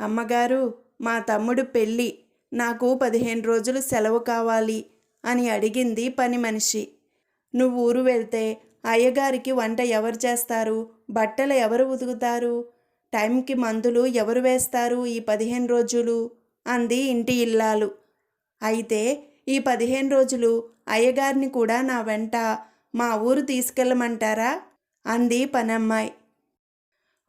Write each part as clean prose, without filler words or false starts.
అమ్మగారు, మా తమ్ముడు పెళ్ళి, నాకు 15 రోజులు సెలవు కావాలి అని అడిగింది పని మనిషి. నువ్వు ఊరు వెళ్తే అయ్యగారికి వంట ఎవరు చేస్తారు, బట్టలు ఎవరు ఉతుకుతారు, టైంకి మందులు ఎవరు వేస్తారు ఈ 15 రోజులు అంది ఇంటి ఇల్లాలు. అయితే ఈ 15 రోజులు అయ్యగారిని కూడా నా వెంట మా ఊరు తీసుకెళ్ళమంటారా అంది పనమ్మాయి.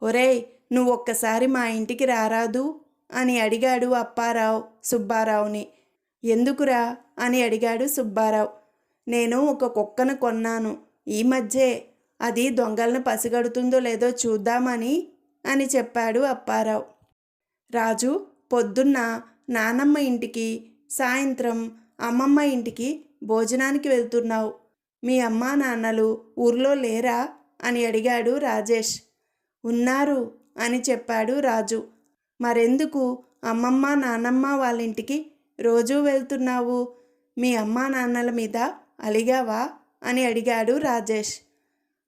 ఒరేయ్, నువ్వొక్కసారి మా ఇంటికి రారాదు అని అడిగాడు అప్పారావు సుబ్బారావుని. ఎందుకురా అని అడిగాడు సుబ్బారావు. నేను ఒక కుక్కను కొన్నాను ఈ మధ్యే, అది దొంగలను పసిగడుతుందో లేదో చూద్దామని అని చెప్పాడు అప్పారావు. రాజు, పొద్దున్న నానమ్మ ఇంటికి, సాయంత్రం అమ్మమ్మ ఇంటికి భోజనానికి వెళ్తున్నావు. మీ అమ్మా నాన్నలు ఊర్లో లేరా అని అడిగాడు రాజేష్. ఉన్నారు అని చెప్పాడు రాజు. మరెందుకు అమ్మమ్మ నానమ్మ వాళ్ళింటికి రోజూ వెళ్తున్నావు? మీ అమ్మా నాన్నల మీద అలిగావా అని అడిగాడు రాజేష్.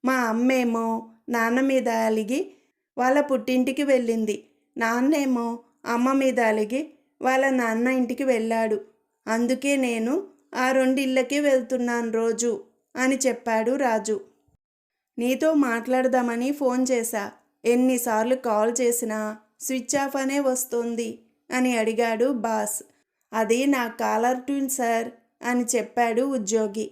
మా అమ్మేమో నాన్న మీద అలిగి వాళ్ళ పుట్టింటికి వెళ్ళింది, నాన్నేమో అమ్మ మీద అలిగి వాళ్ళ నాన్న ఇంటికి వెళ్ళాడు. అందుకే నేను ఆ రెండిళ్ళకి వెళ్తున్నాను రోజు అని చెప్పాడు రాజు. నీతో మాట్లాడదామని ఫోన్ చేశా, ఎన్నిసార్లు కాల్ చేసినా స్విచ్ ఆఫ్ అనే వస్తుంది అని అడిగాడు బాస్. అది నా కాలర్ ట్యూన్ సార్ అని చెప్పాడు ఉద్యోగి.